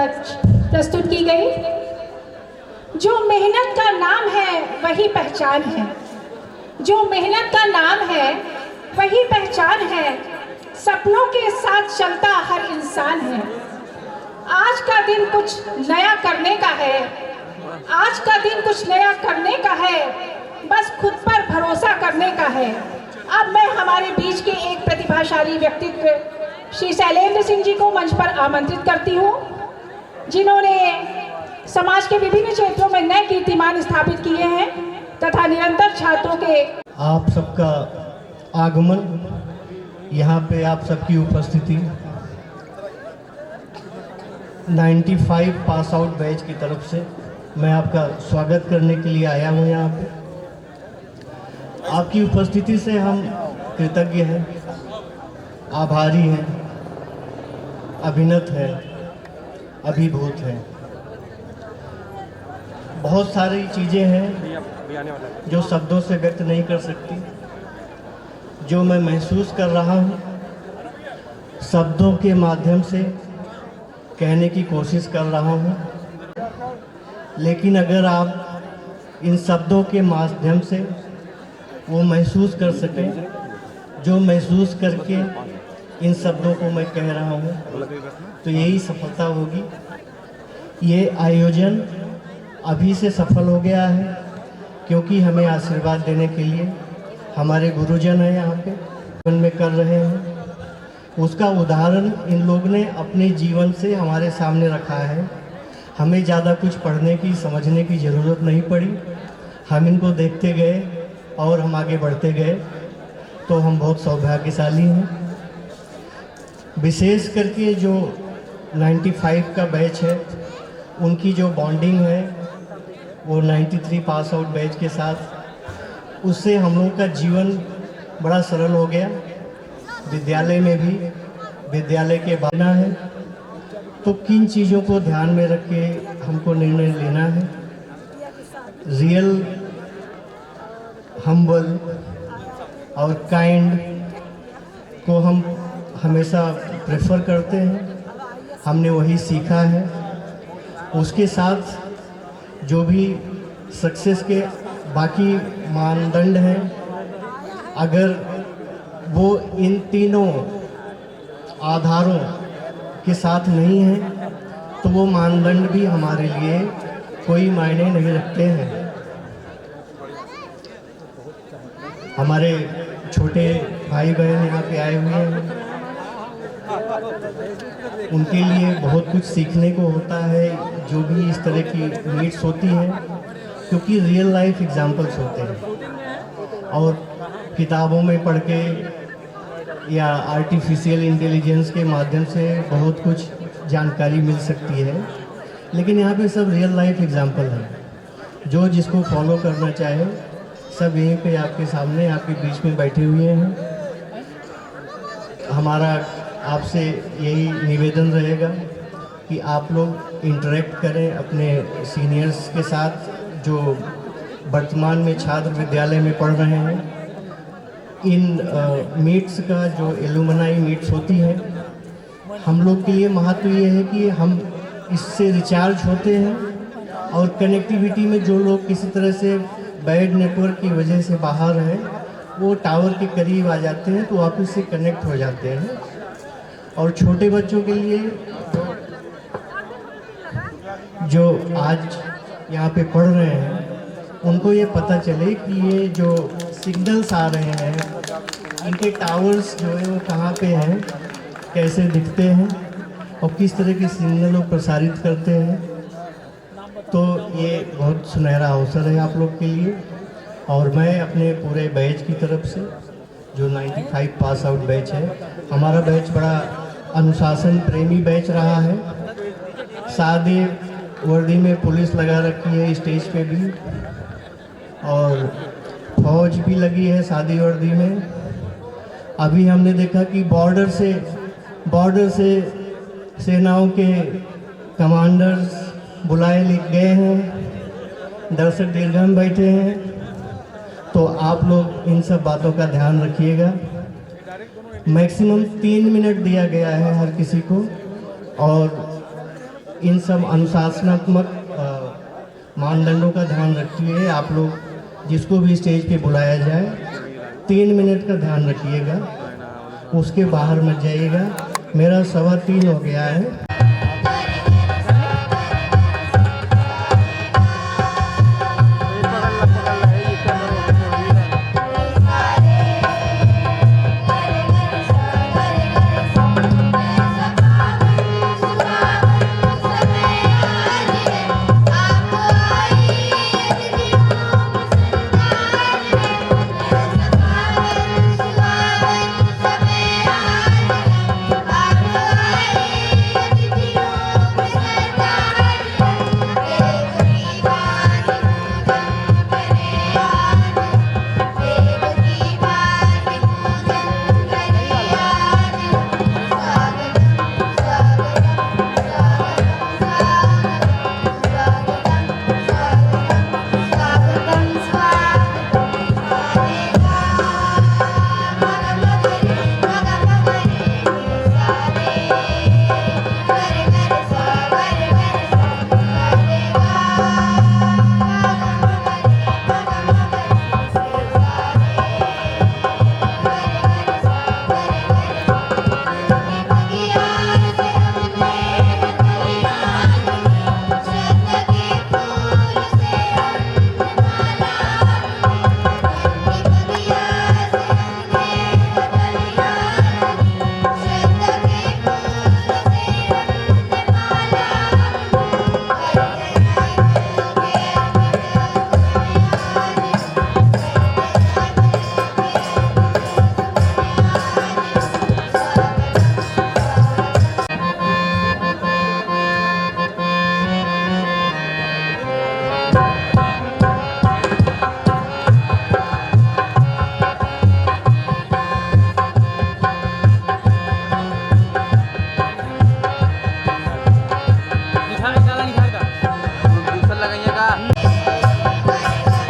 आज प्रस्तुत की गई। जो मेहनत का नाम है वही पहचान है, जो मेहनत का नाम है वही पहचान है, सपनों के साथ चलता हर इंसान है। आज का दिन कुछ नया करने का है, आज का दिन कुछ नया करने का है, बस खुद पर भरोसा करने का है। अब मैं हमारे बीच के एक प्रतिभाशाली व्यक्तित्व श्री शैलेंद्र सिंह जी को मंच पर आमंत्रित करती हूँ, जिन्होंने समाज के विभिन्न क्षेत्रों में नए कीर्तिमान स्थापित किए हैं तथा निरंतर छात्रों के आप सबका आगमन, यहाँ पे आप सबकी उपस्थिति 95 पास आउट बैच की तरफ से मैं आपका स्वागत करने के लिए आया हूँ। यहाँ पे आपकी उपस्थिति से हम कृतज्ञ हैं, आभारी हैं, अभिनत हैं, अभिभूत हैं। बहुत सारी चीज़ें हैं जो शब्दों से व्यक्त नहीं कर सकती, जो मैं महसूस कर रहा हूँ शब्दों के माध्यम से कहने की कोशिश कर रहा हूँ। लेकिन अगर आप इन शब्दों के माध्यम से वो महसूस कर सकें जो महसूस करके इन शब्दों को मैं कह रहा हूँ, तो यही सफलता होगी। ये आयोजन अभी से सफल हो गया है क्योंकि हमें आशीर्वाद देने के लिए हमारे गुरुजन हैं यहाँ पे जीवन में कर रहे हैं। उसका उदाहरण इन लोग ने अपने जीवन से हमारे सामने रखा है। हमें ज़्यादा कुछ पढ़ने की समझने की ज़रूरत नहीं पड़ी, हम इनको देखते गए और हम आगे बढ़ते गए, तो हम बहुत सौभाग्यशाली हैं। विशेष करके जो 95 का बैच है उनकी जो बॉन्डिंग है वो 93 पास आउट बैच के साथ, उससे हम लोगों का जीवन बड़ा सरल हो गया। विद्यालय में भी विद्यालय के बाना है तो किन चीज़ों को ध्यान में रख के हमको निर्णय लेना है। रियल, हम्बल और काइंड को हम हमेशा प्रेफर करते हैं, हमने वही सीखा है। उसके साथ जो भी सक्सेस के बाकी मानदंड हैं, अगर वो इन तीनों आधारों के साथ नहीं है तो वो मानदंड भी हमारे लिए कोई मायने नहीं रखते हैं। हमारे छोटे भाई बहन यहाँ पे आए हुए हैं, उनके लिए बहुत कुछ सीखने को होता है जो भी इस तरह की मीट्स होती हैं, क्योंकि रियल लाइफ एग्जाम्पल्स होते हैं और किताबों में पढ़ के या आर्टिफिशियल इंटेलिजेंस के माध्यम से बहुत कुछ जानकारी मिल सकती है, लेकिन यहाँ पे सब रियल लाइफ एग्जाम्पल है। जो जिसको फॉलो करना चाहे सब यहीं पे आपके सामने आपके बीच में बैठे हुए हैं। हमारा आपसे यही निवेदन रहेगा कि आप लोग इंटरेक्ट करें अपने सीनियर्स के साथ जो वर्तमान में छात्र विद्यालय में पढ़ रहे हैं। इन मीट्स का जो एलुमनाई मीट्स होती हैं, हम लोग के लिए महत्व ये है कि हम इससे रिचार्ज होते हैं और कनेक्टिविटी में जो लोग किसी तरह से बैड नेटवर्क की वजह से बाहर हैं वो टावर के करीब आ जाते हैं तो वापस से कनेक्ट हो जाते हैं। और छोटे बच्चों के लिए जो आज यहाँ पे पढ़ रहे हैं उनको ये पता चले कि ये जो सिग्नल्स आ रहे हैं इनके टावर्स जो है वो कहाँ पे हैं, कैसे दिखते हैं और किस तरह के सिग्नल वो प्रसारित करते हैं। तो ये बहुत सुनहरा अवसर है आप लोग के लिए। और मैं अपने पूरे बैच की तरफ से जो 95 पास आउट बैच है, हमारा बैच बड़ा अनुशासन प्रेमी बैच रहा है। सादे वर्दी में पुलिस लगा रखी है स्टेज पे भी, और फौज भी लगी है सादी वर्दी में। अभी हमने देखा कि बॉर्डर से सेनाओं के कमांडर्स बुलाए गए हैं, दर्शक दीर्घा में बैठे हैं। तो आप लोग इन सब बातों का ध्यान रखिएगा। मैक्सिमम 3 मिनट दिया गया है हर किसी को, और इन सब अनुशासनात्मक मानदंडों का ध्यान रखिए। आप लोग जिसको भी स्टेज पे बुलाया जाए 3 मिनट का ध्यान रखिएगा, उसके बाहर मत जाइएगा। मेरा 3:15 हो गया है।